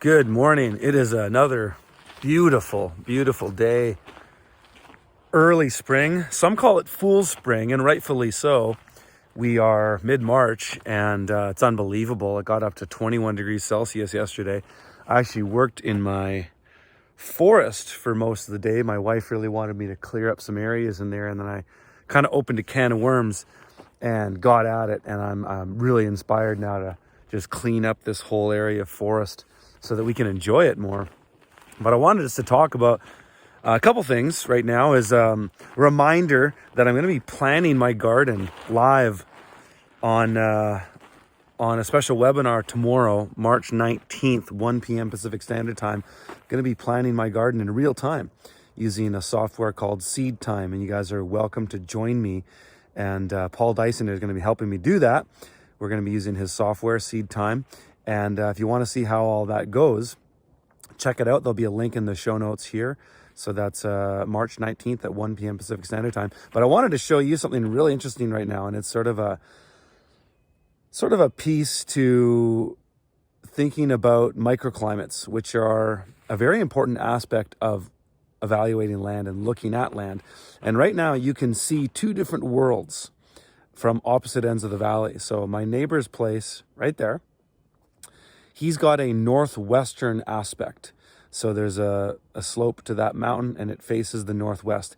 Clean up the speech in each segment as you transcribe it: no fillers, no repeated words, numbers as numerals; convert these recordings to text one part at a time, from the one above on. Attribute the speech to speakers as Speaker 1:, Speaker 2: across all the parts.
Speaker 1: Good morning. It is another beautiful, beautiful day. Early spring. Some call it fool's spring, and rightfully so. We are mid-March, and it's unbelievable. It got up to 21 degrees Celsius yesterday. I actually worked in my forest for most of the day. My wife really wanted me to clear up some areas in there, and then I kind of opened a can of worms and got at it, and I'm really inspired now to just clean up this whole area of forest so that we can enjoy it more. But I wanted us to talk about a couple things right now. Is a reminder that I'm going to be planning my garden live on a special webinar tomorrow, March 19th, 1 p.m. Pacific Standard Time. I'm going to be planning my garden in real time using a software called Seed Time, and you guys are welcome to join me. And Paul Dyson is going to be helping me do that. We're going to be using his software, Seed Time. And if you want to see how all that goes, check it out. There'll be a link in the show notes here. So that's March 19th at 1 p.m. Pacific Standard Time. But I wanted to show you something really interesting right now, and it's sort of a piece to thinking about microclimates, which are a very important aspect of evaluating land and looking at land. And right now you can see two different worlds from opposite ends of the valley. So my neighbor's place right there, he's got a northwestern aspect. So there's a slope to that mountain and it faces the northwest.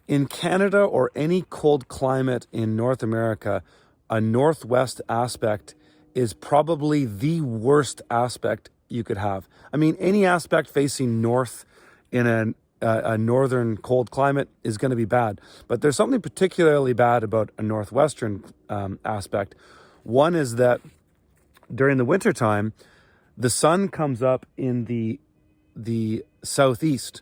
Speaker 1: In Canada or any cold climate in North America, a northwest aspect is probably the worst aspect you could have. I mean, any aspect facing north in a northern cold climate is going to be bad. But there's something particularly bad about a northwestern aspect. One is that during the wintertime, the sun comes up in the southeast.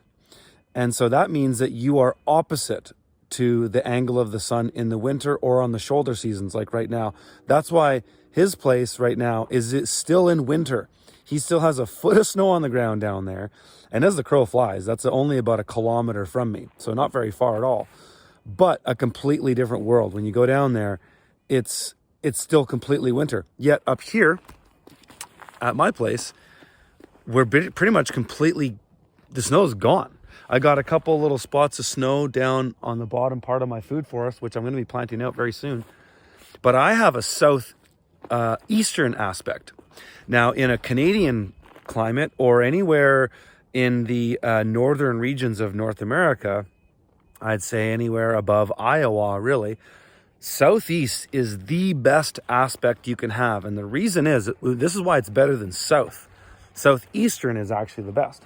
Speaker 1: And so that means that you are opposite to the angle of the sun in the winter or on the shoulder seasons, like right now. That's why his place right now is still in winter. He still has a foot of snow on the ground down there. And as the crow flies, that's only about 1 kilometer from me. So not very far at all. But a completely different world. When you go down there, it's still completely winter. Yet up here at my place, we're pretty much completely, the snow's gone. I got a couple little spots of snow down on the bottom part of my food forest, which I'm going to be planting out very soon. But I have a southeastern aspect. Now, in a Canadian climate or anywhere in the northern regions of North America, I'd say anywhere above Iowa, really, southeast is the best aspect you can have. And the reason is, this is why it's better than south. Southeastern is actually the best.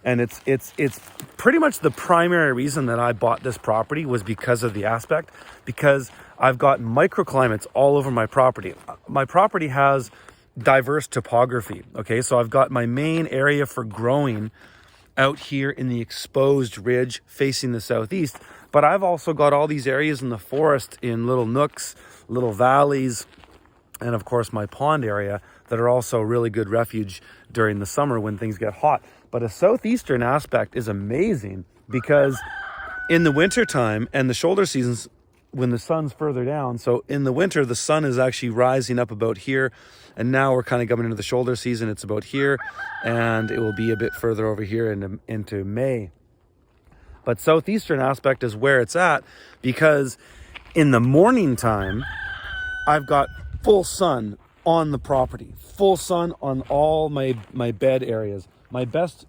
Speaker 1: And it's pretty much the primary reason that I bought this property was because of the aspect, because I've got microclimates all over my property. My property has diverse topography. Okay, so I've got my main area for growing out here in the exposed ridge facing the southeast, but I've also got all these areas in the forest in little nooks, little valleys, and of course my pond area that are also really good refuge during the summer when things get hot. But a southeastern aspect is amazing because in the wintertime and the shoulder seasons, when the sun's further down, so in the winter, the sun is actually rising up about here. And now we're kind of coming into the shoulder season. It's about here, and it will be a bit further over here into May. But southeastern aspect is where it's at because in the morning time, I've got full sun on the property, full sun on all my bed areas. My best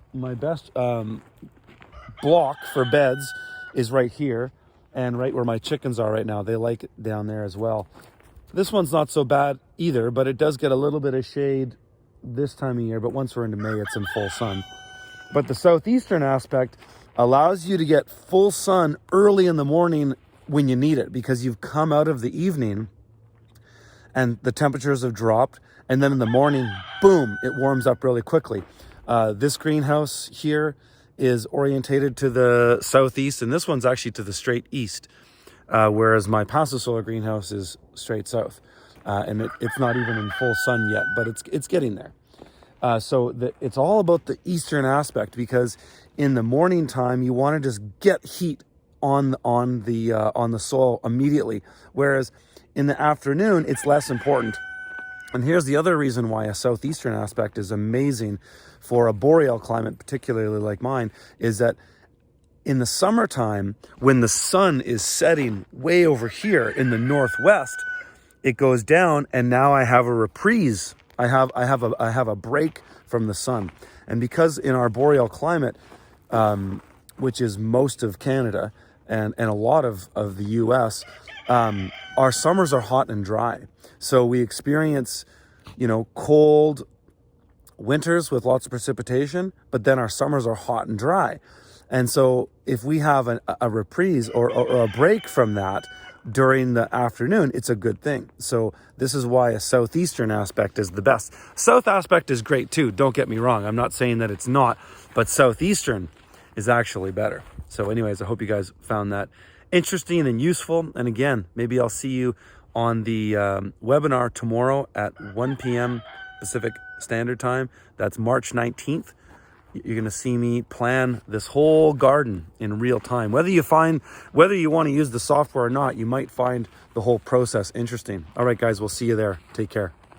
Speaker 1: block for beds is right here and right where my chickens are right now. They like it down there as well. This one's not so bad either, but it does get a little bit of shade this time of year. But once we're into May, it's in full sun. But the southeastern aspect allows you to get full sun early in the morning when you need it because you've come out of the evening and the temperatures have dropped. And then in the morning, boom, it warms up really quickly. This greenhouse here is orientated to the southeast, and this one's actually to the straight east, whereas my passive solar greenhouse is straight south. And it's not even in full sun yet, but it's getting there. So it's all about the eastern aspect because in the morning time, you want to just get heat on the soil immediately, whereas in the afternoon, it's less important. And here's the other reason why a southeastern aspect is amazing for a boreal climate, particularly like mine, is that in the summertime, when the sun is setting way over here in the northwest, it goes down, and now I have a reprise. I have a break from the sun. And because in our boreal climate, which is most of Canada and a lot of the US, our summers are hot and dry. So we experience, cold winters with lots of precipitation, but then our summers are hot and dry. And so if we have a reprise or a break from that during the afternoon, it's a good thing. So this is why a southeastern aspect is the best. South aspect is great too, don't get me wrong. I'm not saying that it's not, but southeastern is actually better. So anyways, I hope you guys found that interesting and useful. And again, maybe I'll see you on the webinar tomorrow at 1 p.m. Pacific Standard Time. That's March 19th. You're going to see me plan this whole garden in real time. Whether you want to use the software or not, you might find the whole process interesting. All right, guys, we'll see you there. Take care.